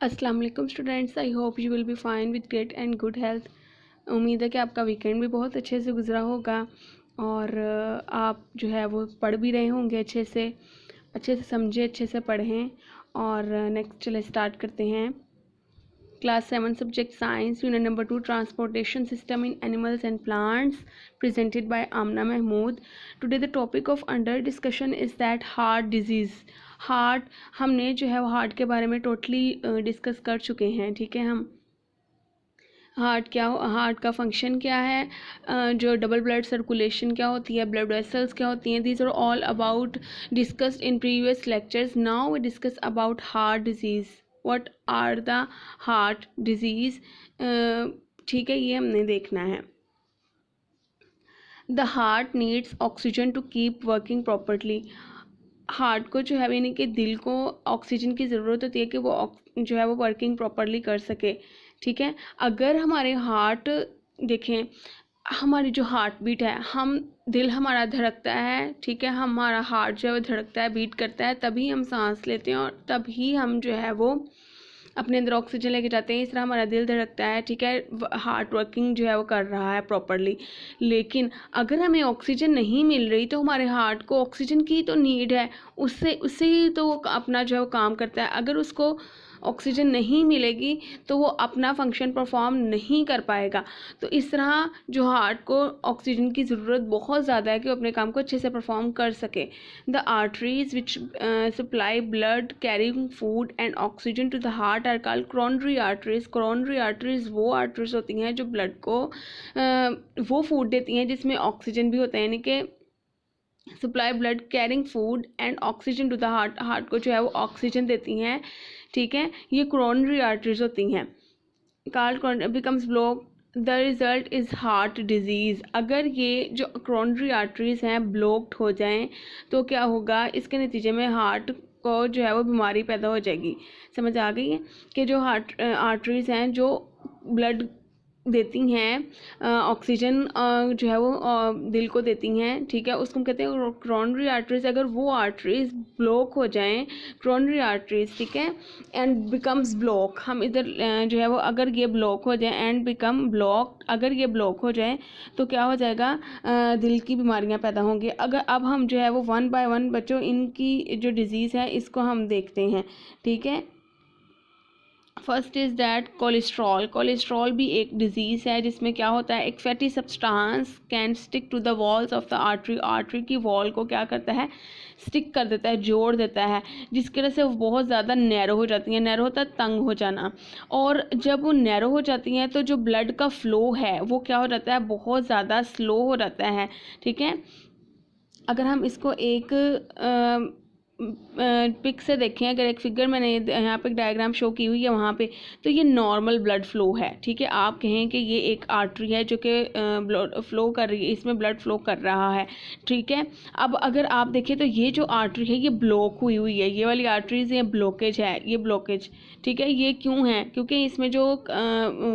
अस्सलाम वालेकुम students, I hope you will be fine with great and good health. उम्मीद है कि आपका वीकेंड भी बहुत अच्छे से गुजरा होगा और आप जो है वो पढ़ भी रहे होंगे अच्छे से समझें, अच्छे से पढ़ें। और नेक्स्ट चले स्टार्ट करते हैं। Class 7 subject science unit number 2 transportation system in animals and plants presented by Amna Mahmood. Today the topic of under discussion is that heart disease. Heart, हमने जो है वो हार्ट के बारे में टोटली डिस्कस कर चुके हैं। ठीक है, हम हार्ट का फंक्शन क्या है, जो डबल ब्लड सर्कुलेशन क्या होती है, ब्लड वेसल्स क्या होती हैं, these are all about discussed in previous lectures. Now we discuss about heart disease. What are the heart disease? ठीक है, ये हमने देखना है। The heart needs oxygen to keep working properly. Heart को जो है यानी कि दिल को ऑक्सीजन की ज़रूरत होती है कि वो जो है वो वर्किंग प्रॉपरली कर सके। ठीक है, अगर हमारे हार्ट देखें, हमारी जो हार्ट बीट है, हम दिल हमारा धड़कता है, ठीक है, हमारा हार्ट जो है वो धड़कता है, बीट करता है, तभी हम सांस लेते हैं और तभी हम जो है वो अपने अंदर ऑक्सीजन लेके जाते हैं। इस तरह हमारा दिल धड़कता है, ठीक है, हार्ट वर्किंग जो है वो कर रहा है प्रॉपरली। लेकिन अगर हमें ऑक्सीजन नहीं मिल रही तो हमारे हार्ट को ऑक्सीजन की तो नीड है, उससे ही तो वो अपना जो है वो काम करता है। अगर उसको ऑक्सीजन नहीं मिलेगी तो वो अपना फंक्शन परफॉर्म नहीं कर पाएगा। तो इस तरह जो हार्ट को ऑक्सीजन की ज़रूरत बहुत ज़्यादा है कि वो अपने काम को अच्छे से परफॉर्म कर सके। The arteries which supply blood carrying food and oxygen to the heart are called coronary arteries. Coronary arteries वो आर्टरीज होती हैं जो ब्लड को वो फूड देती हैं जिसमें ऑक्सीजन भी होता है, यानी कि supply blood carrying food and oxygen to the heart. Heart को जो है वो ऑक्सीजन देती हैं। ठीक है, ये कोरोनरी आर्टरीज होती हैं। Card becomes block, the result is heart disease. अगर ये जो कोरोनरी आर्टरीज हैं ब्लॉक्ड हो जाएं तो क्या होगा, इसके नतीजे में हार्ट को जो है वो बीमारी पैदा हो जाएगी। समझ आ गई है कि जो हार्ट आर्टरीज हैं जो ब्लड देती हैं ऑक्सीजन जो है वो दिल को देती हैं, ठीक है, उसको हम कहते हैं कोरोनरी आर्टरीज। अगर वो आर्टरीज ब्लॉक हो जाएं, कोरोनरी आर्टरीज, ठीक है, एंड बिकम्स ब्लॉक, हम इधर जो है वो अगर ये ब्लॉक हो जाए एंड बिकम ब्लॉक, अगर ये ब्लॉक हो जाए तो क्या हो जाएगा, दिल की बीमारियां पैदा होंगी। अगर अब हम जो है वो वन बाय वन बच्चों इनकी जो डिजीज़ है इसको हम देखते हैं। ठीक है, first is that cholesterol. Cholesterol भी एक डिजीज़ है जिसमें क्या होता है, एक fatty substance can stick to the walls of the artery. Artery की वॉल को क्या करता है, स्टिक कर देता है, जोड़ देता है, जिसकी वजह से वो बहुत ज़्यादा नैरो हो जाती हैं। नैरो होता है तंग हो जाना, और जब वो नैरो हो जाती हैं तो जो ब्लड का फ़्लो है वो क्या हो जाता है, बहुत ज़्यादा स्लो हो जाता है। ठीक है, अगर हम इसको एक पिक से देखें, अगर एक फिगर मैंने यहाँ पे डायग्राम शो की हुई है वहाँ पे, तो ये नॉर्मल ब्लड फ्लो है। ठीक है, आप कहें कि ये एक आर्टरी है जो कि ब्लड फ्लो कर रही है, इसमें ब्लड फ्लो कर रहा है। ठीक है, अब अगर आप देखें तो ये जो आर्टरी है ये ब्लॉक हुई हुई है, ये वाली आर्टरीज ये ब्लॉकेज है, ये ब्लॉकेज। ठीक है, ये क्यों है, क्योंकि इसमें जो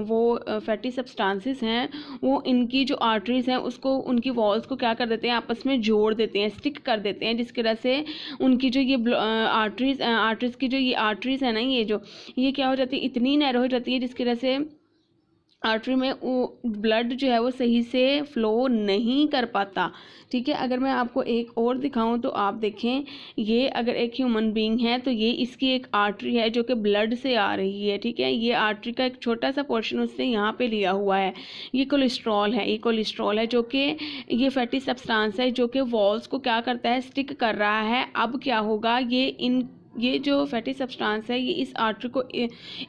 वो फैटी सब्सटेंसेस हैं वो इनकी जो आर्टरीज हैं उसको, उनकी वॉल्स को क्या कर देते हैं, आपस में जोड़ देते हैं, स्टिक कर देते हैं, जिसकी वजह से उनकी जो ये आर्टरीज की जो ये आर्टरीज है ना, ये क्या हो जाती है, इतनी नैरो हो जाती है जिसकी वजह से आर्टरी में वो ब्लड जो है वो सही से फ्लो नहीं कर पाता। ठीक है, अगर मैं आपको एक और दिखाऊं तो आप देखें, ये अगर एक ह्यूमन बीइंग है तो ये इसकी एक आर्टरी है जो कि ब्लड से आ रही है। ठीक है, ये आर्टरी का एक छोटा सा पोर्शन उसने यहाँ पे लिया हुआ है। ये कोलेस्ट्रॉल है, ये कोलेस्ट्रॉल है जो कि ये फैटी सब्सटेंस है जो कि वॉल्स को क्या करता है, स्टिक कर रहा है। अब क्या होगा, ये जो फैटी सब्सटेंस है ये इस आर्टरी को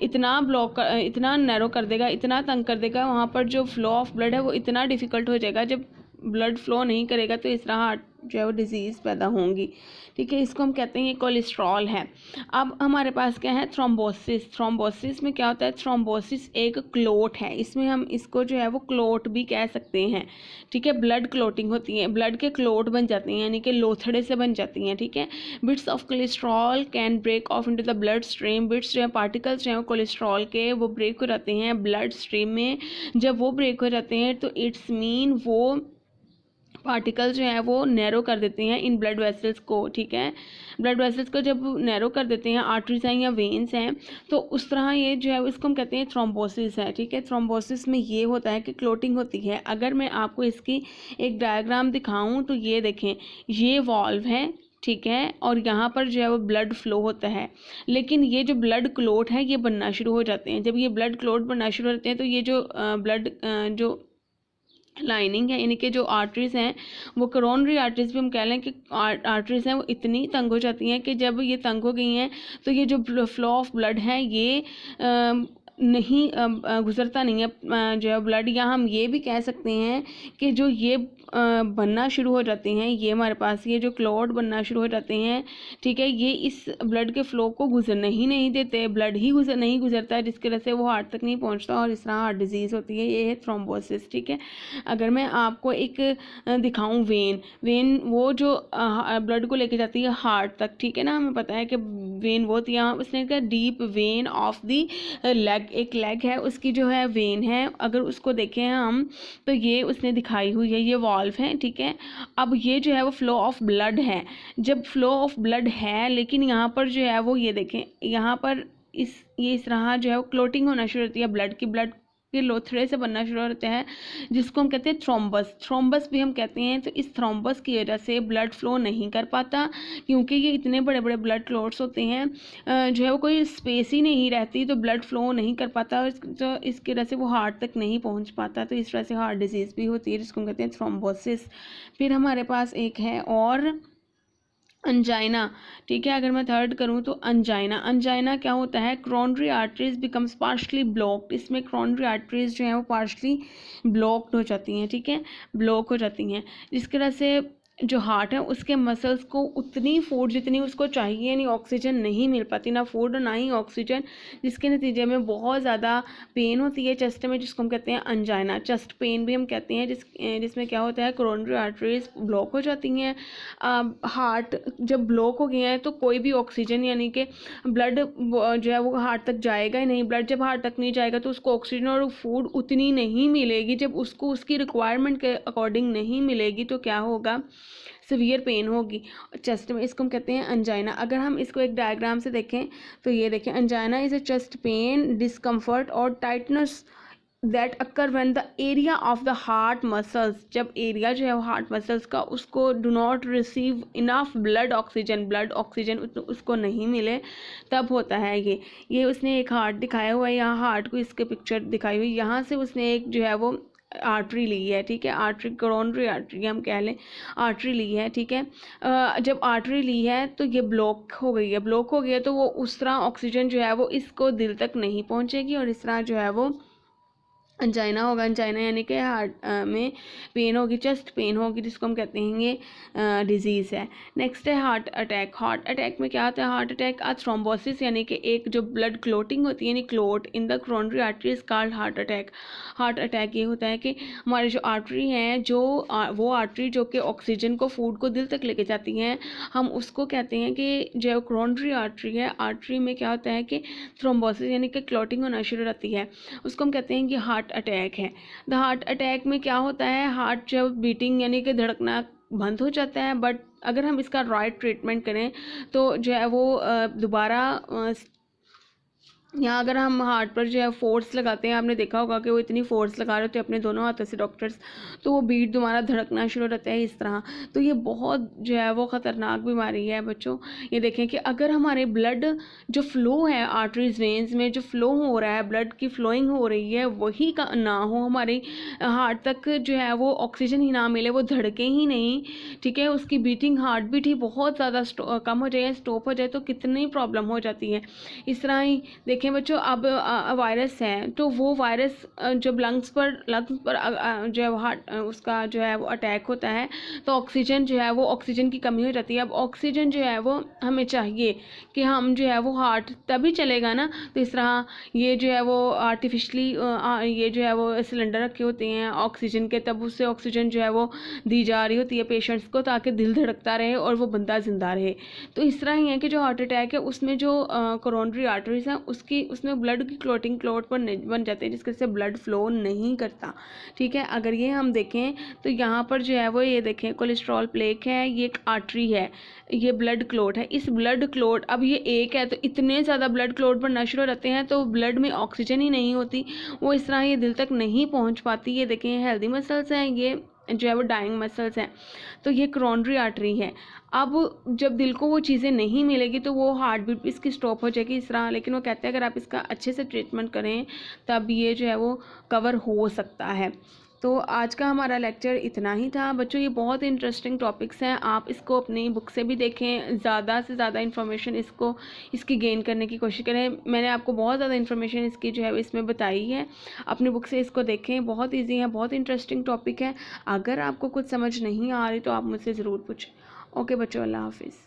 इतना नैरो कर देगा, इतना तंग कर देगा, वहाँ पर जो फ्लो ऑफ ब्लड है वो इतना डिफ़िकल्ट हो जाएगा। जब ब्लड फ्लो नहीं करेगा तो इस तरह हार्ट जो है वो डिजीज़ पैदा होंगी। ठीक है, इसको हम कहते हैं ये कोलेस्ट्रॉल है। अब हमारे पास क्या है, थ्रोम्बोसिस। थ्रोम्बोसिस में क्या होता है, थ्रोम्बोसिस एक क्लोट है, इसमें हम इसको जो है वो क्लोट भी कह सकते हैं। ठीक है, ब्लड क्लोटिंग होती है, ब्लड के क्लोट बन जाती हैं, यानी कि लोथड़े से बन जाती हैं। ठीक है, bits of cholesterol can break off into the blood stream. Bits जो है, पार्टिकल्स जो हैं कोलेस्ट्रॉल के, वो ब्रेक हो जाते हैं ब्लड स्ट्रीम में। जब वो ब्रेक हो जाते हैं तो इट्स मीन वो पार्टिकल जो है वो नैरो कर देते हैं इन ब्लड वेसल्स को, ठीक है। ब्लड वेसल्स को जब नैरो कर देते हैं, आर्टरीज हैं या वेन्स हैं, तो उस तरह ये जो है इसको हम कहते हैं थ्रोम्बोसिस है, ठीक है। थ्रोम्बोसिस में ये होता है कि क्लोटिंग होती है। अगर मैं आपको इसकी एक डायग्राम दिखाऊं तो ये देखें, ये वॉल्व है, ठीक है, और यहाँ पर जो है वो ब्लड फ्लो होता है, लेकिन ये जो ब्लड क्लोट है ये बनना शुरू हो जाते हैं। जब ये ब्लड क्लोट बनना शुरू होते हैं तो ये जो ब्लड जो लाइनिंग है, इनके जो आर्टरीज हैं वो करोनरी आर्टरीज भी हम कह लें कि आर्टरीज हैं वो इतनी तंग हो जाती हैं कि जब ये तंग हो गई हैं तो ये जो फ्लो ऑफ ब्लड है ये नहीं गुजरता नहीं है जो है ब्लड, या हम ये भी कह सकते हैं कि जो ये बनना शुरू हो जाते हैं, ये हमारे पास ये जो क्लॉट बनना शुरू हो जाते हैं, ठीक है, ये इस ब्लड के फ्लो को गुजरने ही नहीं देते, ब्लड ही नहीं गुजरता है, जिसकी वजह से वो हार्ट तक नहीं पहुंचता और इस तरह हार्ट डिजीज़ होती है। ये है थ्रोम्बोसिस, ठीक है। अगर मैं आपको एक दिखाऊं वेन वो जो ब्लड को लेके जाती है हार्ट तक, ठीक है ना, हमें पता है कि वेन वो थी, यहाँ उसने कहा deep vein of the leg, एक लेग है उसकी जो है वेन है, अगर उसको देखें हम तो ये उसने दिखाई हुई है, ये वॉल्व है, ठीक है। अब ये जो है वो फ्लो ऑफ ब्लड है, जब फ्लो ऑफ ब्लड है लेकिन यहाँ पर जो है वो ये देखें, यहाँ पर इस तरह जो है वो क्लोटिंग होना शुरू होती है, ब्लड के लोथड़े से बनना शुरू होता है, जिसको हम कहते हैं थ्रोम्बस भी हम कहते हैं। तो इस थ्रोम्बस की वजह से ब्लड फ्लो नहीं कर पाता, क्योंकि ये इतने बड़े बड़े ब्लड क्लॉट्स होते हैं, जो है वो कोई स्पेस ही नहीं रहती, तो ब्लड फ्लो नहीं कर पाता और तो इसकी वजह से वो हार्ट तक नहीं पहुंच पाता, तो इस वजह से हार्ट डिजीज़ भी होती है, जिसको हम कहते हैं थ्रोम्बोसिस। फिर हमारे पास एक है और अंजाइना, ठीक है। अगर मैं थर्ड करूं तो अंजाइना क्या होता है, coronary arteries becomes partially blocked, इसमें क्रोनरी आर्टरीज जो है वो पार्शली ब्लॉक्ड हो जाती हैं, ठीक है, ब्लॉक हो जाती हैं, जिसकी वजह से जो हार्ट है उसके मसल्स को उतनी फूड जितनी उसको चाहिए नहीं, ऑक्सीजन नहीं मिल पाती, ना फूड ना ही ऑक्सीजन, जिसके नतीजे में बहुत ज़्यादा पेन होती है चेस्ट में, जिसको हम कहते हैं अंजाइना, चेस्ट पेन भी हम कहते हैं, जिसमें क्या होता है कोरोनरी आर्टरीज ब्लॉक हो जाती हैं। हार्ट जब ब्लॉक हो गया है तो कोई भी ऑक्सीजन यानी कि ब्लड जो है वो हार्ट तक जाएगा ही नहीं, ब्लड जब हार्ट तक नहीं जाएगा तो उसको ऑक्सीजन और फूड उतनी नहीं मिलेगी, जब उसको उसकी रिक्वायरमेंट के अकॉर्डिंग नहीं मिलेगी तो क्या होगा, सीवियर पेन होगी चेस्ट में, इसको हम कहते हैं अंजाइना। अगर हम इसको एक डायग्राम से देखें तो ये देखें, angina is a chest pain, discomfort और tightness that occur when the area of the heart muscles, जब एरिया जो है हार्ट मसल्स का उसको do not receive enough blood oxygen उसको नहीं मिले, तब होता है ये उसने एक हार्ट दिखाया हुआ है, यहाँ हार्ट को इसके पिक्चर दिखाई हुई, यहाँ से उसने एक जो है वो आर्टरी ली है, ठीक है, आर्टरी कोरोनरी आर्टरी हम कह लें, आर्टरी ली है, ठीक है। जब आर्टरी ली है तो ये ब्लॉक हो गई है तो वो उस तरह ऑक्सीजन जो है वो इसको दिल तक नहीं पहुंचेगी और इस तरह जो है वो अंजाइना होगा। अंजाइना यानी कि हार्ट में पेन होगी, चेस्ट पेन होगी, जिसको हम कहते हैं ये डिजीज़ है। नेक्स्ट है हार्ट अटैक में क्या होता है, हार्ट अटैक आ थ्रोम्बोसिस यानी कि एक जो ब्लड क्लोटिंग होती है यानी clot in the coronary artery is called heart attack ये होता है कि हमारी जो आर्टरी हैं वो आर्टरी जो कि ऑक्सीजन को फूड को दिल तक लेके जाती हैं, हम उसको कहते हैं कि जो कोरोनरी आर्टरी है, आर्टरी में क्या होता है कि थ्रोम्बोसिस यानी कि क्लोटिंग होना शुरू रहती है, उसको हम कहते हैं कि हार्ट अटैक है। द हार्ट अटैक में क्या होता है, हार्ट जब बीटिंग यानी कि धड़कना बंद हो जाता है, बट अगर हम इसका राइट ट्रीटमेंट करें तो जो है वो दोबारा यहाँ अगर हम हार्ट पर जो है फोर्स लगाते हैं, आपने देखा होगा कि वो इतनी फोर्स लगा रहे होते हैं अपने दोनों हाथों से डॉक्टर्स, तो वो बीट दोबारा धड़कना शुरू रहता है इस तरह। तो ये बहुत जो है वो ख़तरनाक बीमारी है बच्चों। ये देखें कि अगर हमारे ब्लड जो फ्लो है आर्टरीज वेन्स में जो फ्लो हो रहा है, ब्लड की फ्लोइंग हो रही है, वही का ना हो, हमारे हार्ट तक जो है वो ऑक्सीजन ही ना मिले, वो धड़के ही नहीं, ठीक है, उसकी बीटिंग हार्ट बीट ही बहुत ज़्यादा कम हो जाए, स्टॉप हो जाए, तो कितनी प्रॉब्लम हो जाती है। इस तरह ही देखें बच्चों, अब वायरस है तो वो वायरस जब लंग्स पर जो है हार्ट उसका जो है वो अटैक होता है तो ऑक्सीजन जो है वो ऑक्सीजन की कमी हो जाती है। अब ऑक्सीजन जो है वो हमें चाहिए कि हम जो है वो हार्ट तभी चलेगा ना, तो इस तरह ये जो है वो आर्टिफिशली ये जो है वो सिलेंडर रखे होते हैं ऑक्सीजन के, तब उससे ऑक्सीजन जो है वो दी जा रही होती है पेशेंट्स को ताकि दिल धड़कता रहे और वो बंदा जिंदा रहे। तो इस तरह ही है कि जो हार्ट अटैक है उसमें जो कोरोनरी आर्टरीज हैं उसमें ब्लड की क्लॉटिंग क्लॉट पर बन जाते हैं, जिसकी वजह से ब्लड फ्लो नहीं करता। ठीक है, अगर ये हम देखें तो यहाँ पर जो है वो ये देखें कोलेस्ट्रॉल प्लेक है, ये एक आर्टरी है, ये ब्लड क्लॉट है। इस ब्लड क्लॉट, अब ये एक है तो इतने ज़्यादा ब्लड क्लॉट बनना शुरू हो जाते हैं तो ब्लड में ऑक्सीजन ही नहीं होती, वो इस तरह ये दिल तक नहीं पहुँच पाती। ये देखें हेल्दी मसल्स हैं, ये जो है वो डाइंग मसल्स हैं, तो ये करोनरी आर्टरी है। अब जब दिल को वो चीज़ें नहीं मिलेगी तो वो हार्ट बीट भी इसकी स्टॉप हो जाएगी इस तरह। लेकिन वो कहते हैं अगर आप इसका अच्छे से ट्रीटमेंट करें तब ये जो है वो कवर हो सकता है। तो आज का हमारा लेक्चर इतना ही था बच्चों। ये बहुत इंटरेस्टिंग टॉपिक्स हैं, आप इसको अपनी बुक से भी देखें, ज़्यादा से ज़्यादा इन्फॉर्मेशन इसकी गेन करने की कोशिश करें। मैंने आपको बहुत ज़्यादा इन्फॉर्मेशन इसकी जो है इसमें बताई है, अपनी बुक से इसको देखें, बहुत ईजी है, बहुत इंटरेस्टिंग टॉपिक है। अगर आपको कुछ समझ नहीं आ रही तो आप मुझसे ज़रूर पूछें। ओके बच्चों, अल्लाह हाफिज़।